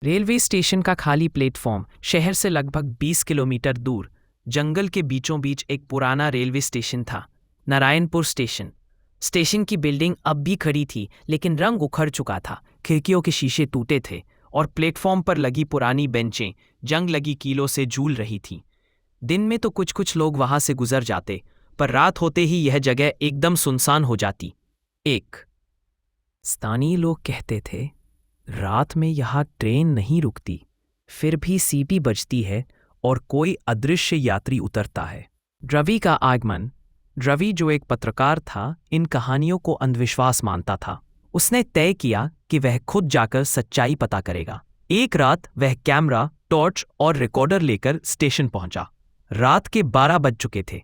Railway station का खाली platform शहर से लगभग 20 किलोमीटर दूर जंगल के बीचों बीच एक पुराना रेलवे स्टेशन था, नारायणपुर स्टेशन। स्टेशन की बिल्डिंग अब भी खड़ी थी, लेकिन रंग उखड़ चुका था, खिड़कियों के शीशे टूटे थे और प्लेटफॉर्म पर लगी पुरानी बेंचें जंग लगी कीलों से झूल रही थीं। दिन में तो कुछ कुछ लोग वहां से गुजर जाते, पर रात होते ही यह जगह एकदम सुनसान हो जाती। एक स्थानीय लोग कहते थे, रात में यहाँ ट्रेन नहीं रुकती, फिर भी सीटी बजती है और कोई अदृश्य यात्री उतरता है। रवि का आगमन। रवि, जो एक पत्रकार था, इन कहानियों को अंधविश्वास मानता था। उसने तय किया कि वह खुद जाकर सच्चाई पता करेगा। एक रात वह कैमरा, टॉर्च और रिकॉर्डर लेकर स्टेशन पहुंचा। रात के 12 बज चुके थे।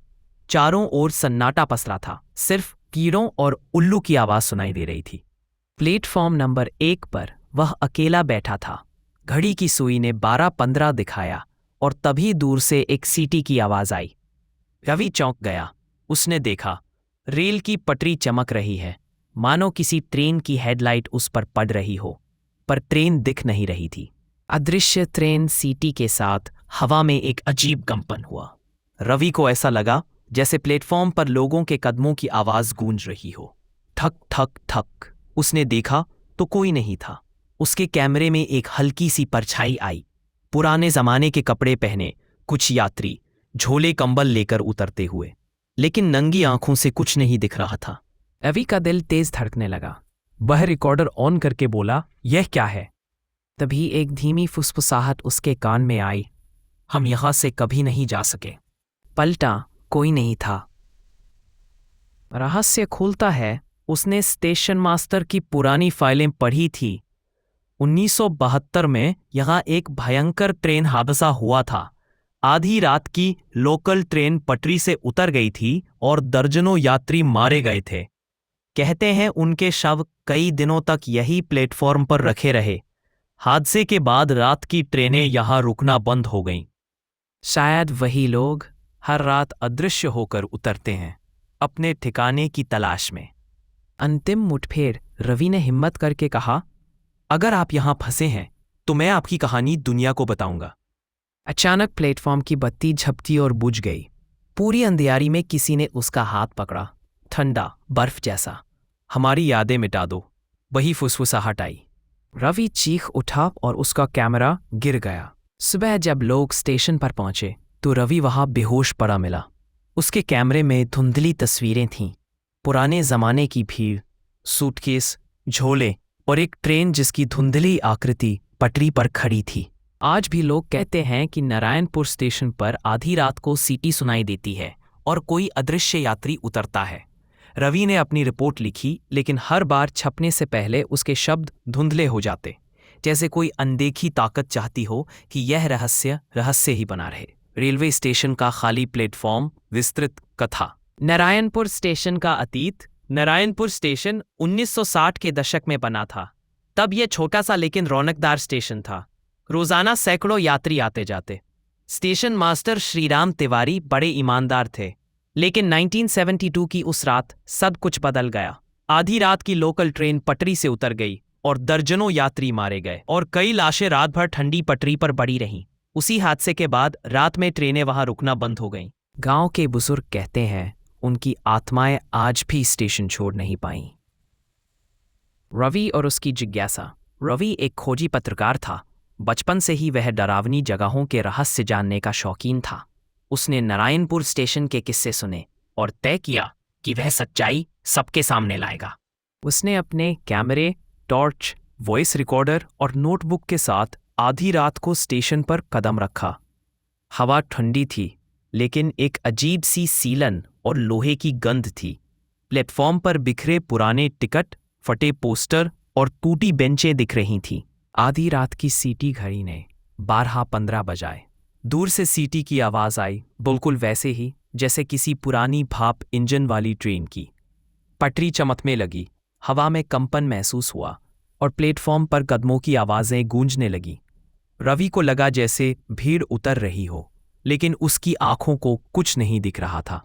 चारों ओर सन्नाटा पसरा था, सिर्फ कीड़ों और उल्लू की आवाज सुनाई दे रही थी। प्लेटफॉर्म नंबर 1 पर वह अकेला बैठा था। घड़ी की सुई ने 12:15 दिखाया और तभी दूर से एक सीटी की आवाज आई। रवि चौंक गया। उसने देखा, रेल की पटरी चमक रही है, मानो किसी ट्रेन की हेडलाइट उस पर पड़ रही हो, पर ट्रेन दिख नहीं रही थी। अदृश्य ट्रेन सीटी के साथ हवा में एक अजीब कंपन हुआ। रवि को ऐसा लगा जैसे प्लेटफॉर्म पर लोगों के कदमों की आवाज गूंज रही हो। ठक ठक ठक। उसने देखा तो कोई नहीं था। उसके कैमरे में एक हल्की सी परछाई आई। पुराने जमाने के कपड़े पहने कुछ यात्री झोले कंबल लेकर उतरते हुए, लेकिन नंगी आंखों से कुछ नहीं दिख रहा था। रवि का दिल तेज धड़कने लगा। वह रिकॉर्डर ऑन करके बोला, यह क्या है? तभी एक धीमी फुसफुसाहट उसके कान में आई, हम यहां से कभी नहीं जा सके। पलटा, कोई नहीं था। रहस्य खुलता है, उसने स्टेशन मास्टर की पुरानी फाइलें पढ़ी थी। 1972 में यहां एक भयंकर ट्रेन हादसा हुआ था। आधी रात की लोकल ट्रेन पटरी से उतर गई थी और दर्जनों यात्री मारे गए थे। कहते हैं उनके शव कई दिनों तक यही प्लेटफॉर्म पर रखे रहे। हादसे के बाद रात की ट्रेनें यहां रुकना बंद हो गईं। शायद वही लोग हर रात अदृश्य होकर उतरते हैं, अपने ठिकाने की तलाश में। अंतिम मुठभेड़। रवि ने हिम्मत करके कहा, अगर आप यहां फंसे हैं तो मैं आपकी कहानी दुनिया को बताऊंगा। अचानक प्लेटफॉर्म की बत्ती झपकी और बुझ गई। पूरी अंधियारी में किसी ने उसका हाथ पकड़ा, ठंडा बर्फ जैसा। हमारी यादें मिटा दो, वही फुसफुसाहट आई। रवि चीख उठा और उसका कैमरा गिर गया। सुबह जब लोग स्टेशन पर पहुंचे तो रवि वहां बेहोश पड़ा मिला। उसके कैमरे में धुंधली तस्वीरें थीं, पुराने जमाने की भीड़, सूटकेस, झोले और एक ट्रेन जिसकी धुंधली आकृति पटरी पर खड़ी थी। आज भी लोग कहते हैं कि नारायणपुर स्टेशन पर आधी रात को सीटी सुनाई देती है और कोई अदृश्य यात्री उतरता है। रवि ने अपनी रिपोर्ट लिखी, लेकिन हर बार छपने से पहले उसके शब्द धुंधले हो जाते, जैसे कोई अनदेखी ताकत चाहती हो कि यह रहस्य ही बना रहे। रेलवे स्टेशन का खाली प्लेटफॉर्म, विस्तृत कथा। नारायणपुर स्टेशन का अतीत। नारायणपुर स्टेशन 1960 के दशक में बना था। तब यह छोटा सा लेकिन रौनकदार स्टेशन था। रोजाना सैकड़ों यात्री आते जाते। स्टेशन मास्टर श्रीराम तिवारी बड़े ईमानदार थे, लेकिन 1972 की उस रात सब कुछ बदल गया। आधी रात की लोकल ट्रेन पटरी से उतर गई और दर्जनों यात्री मारे गए और कई लाशें रात भर ठंडी पटरी पर पड़ी रहीं। उसी हादसे के बाद रात में ट्रेनें वहां रुकना बंद हो गईं। गांव के बुजुर्ग कहते हैं उनकी आत्माएं आज भी स्टेशन छोड़ नहीं पाईं। रवि और उसकी जिज्ञासा। रवि एक खोजी पत्रकार था। बचपन से ही वह डरावनी जगहों के रहस्य जानने का शौकीन था। उसने नारायणपुर स्टेशन के किस्से सुने और तय किया कि वह सच्चाई सबके सामने लाएगा। उसने अपने कैमरे, टॉर्च, वॉइस रिकॉर्डर और नोटबुक के साथ आधी रात को स्टेशन पर कदम रखा। हवा ठंडी थी, लेकिन एक अजीब सी सीलन और लोहे की गंध थी। प्लेटफॉर्म पर बिखरे पुराने टिकट, फटे पोस्टर और टूटी बेंचें दिख रही थीं। आधी रात की सीटी घड़ी ने 12:15 बजाए। दूर से सीटी की आवाज आई, बिल्कुल वैसे ही जैसे किसी पुरानी भाप इंजन वाली ट्रेन की। पटरी चमकने लगी, हवा में कंपन महसूस हुआ और प्लेटफॉर्म पर कदमों की आवाजें गूंजने लगीं। रवि को लगा जैसे भीड़ उतर रही हो, लेकिन उसकी आंखों को कुछ नहीं दिख रहा था।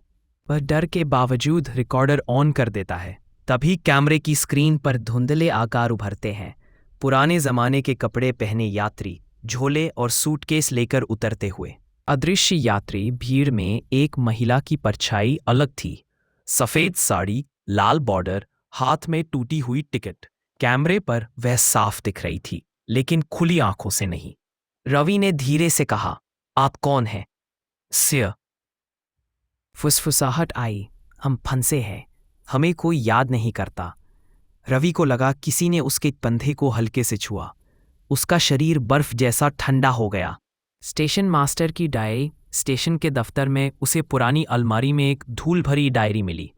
वह डर के बावजूद रिकॉर्डर ऑन कर देता है। तभी कैमरे की स्क्रीन पर धुंधले आकार उभरते हैं। पुराने जमाने के कपड़े पहने यात्री झोले और सूटकेस लेकर उतरते हुए। अदृश्य यात्री भीड़ में एक महिला की परछाई अलग थी। सफेद साड़ी, लाल बॉर्डर, हाथ में टूटी हुई टिकट। कैमरे पर वह साफ दिख रही थी, लेकिन खुली आंखों से नहीं। रवि ने धीरे से कहा, आप कौन हैं? सिया। फुसफुसाहट आई, हम फंसे हैं, हमें कोई याद नहीं करता। रवि को लगा किसी ने उसके कंधे को हल्के से छुआ। उसका शरीर बर्फ जैसा ठंडा हो गया। स्टेशन मास्टर की डायरी। स्टेशन के दफ्तर में उसे पुरानी अलमारी में एक धूल भरी डायरी मिली।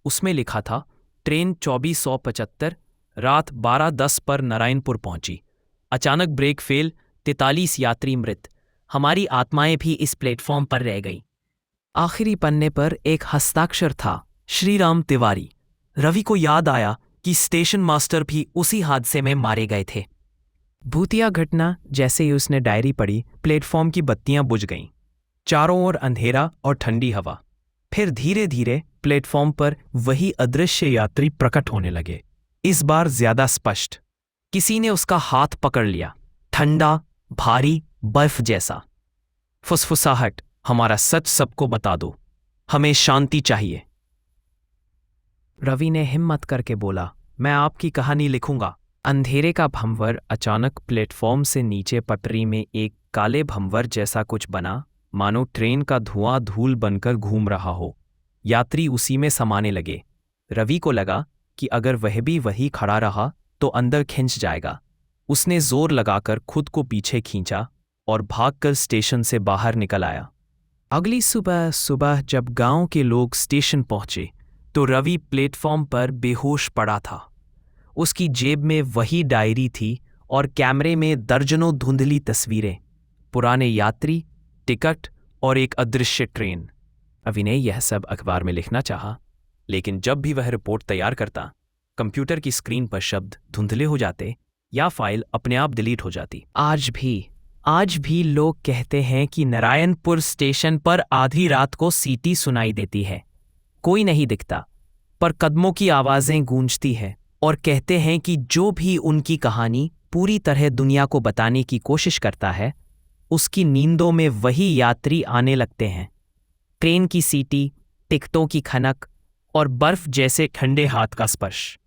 उसमें लिखा था, ट्रेन 2475 रात 12:10 पर नारायणपुर पहुंची। अचानक ब्रेक फेल, 43 यात्री मृत। हमारी आत्माएं भी इस प्लेटफॉर्म पर रह गईं। आखिरी पन्ने पर एक हस्ताक्षर था, श्रीराम तिवारी। रवि को याद आया कि स्टेशन मास्टर भी उसी हादसे में मारे गए थे। भूतिया घटना। जैसे ही उसने डायरी पढ़ी, प्लेटफॉर्म की बत्तियां बुझ गईं। चारों ओर अंधेरा और ठंडी हवा। फिर धीरे धीरे प्लेटफॉर्म पर वही अदृश्य यात्री प्रकट होने लगे, इस बार ज्यादा स्पष्ट। किसी ने उसका हाथ पकड़ लिया, ठंडा, भारी, बर्फ जैसा। फुसफुसाहट, हमारा सच सबको बता दो, हमें शांति चाहिए। रवि ने हिम्मत करके बोला, मैं आपकी कहानी लिखूंगा। अंधेरे का भंवर। अचानक प्लेटफॉर्म से नीचे पटरी में एक काले भंवर जैसा कुछ बना, मानो ट्रेन का धुआं धूल बनकर घूम रहा हो। यात्री उसी में समाने लगे। रवि को लगा कि अगर वह भी वही खड़ा रहा तो अंदर खिंच जाएगा। उसने जोर लगाकर खुद को पीछे खींचा और भागकर स्टेशन से बाहर निकल आया। अगली सुबह जब गांव के लोग स्टेशन पहुंचे तो रवि प्लेटफॉर्म पर बेहोश पड़ा था। उसकी जेब में वही डायरी थी और कैमरे में दर्जनों धुंधली तस्वीरें, पुराने यात्री, टिकट और एक अदृश्य ट्रेन। रवि ने यह सब अखबार में लिखना चाहा, लेकिन जब भी वह रिपोर्ट तैयार करता, कंप्यूटर की स्क्रीन पर शब्द धुंधले हो जाते या फाइल अपने आप डिलीट हो जाती। आज भी लोग कहते हैं कि नारायणपुर स्टेशन पर आधी रात को सीटी सुनाई देती है। कोई नहीं दिखता, पर कदमों की आवाजें गूंजती है और कहते हैं कि जो भी उनकी कहानी पूरी तरह दुनिया को बताने की कोशिश करता है, उसकी नींदों में वही यात्री आने लगते हैं। ट्रेन की सीटी, टिकटों की खनक और बर्फ जैसे ठंडे हाथ का स्पर्श।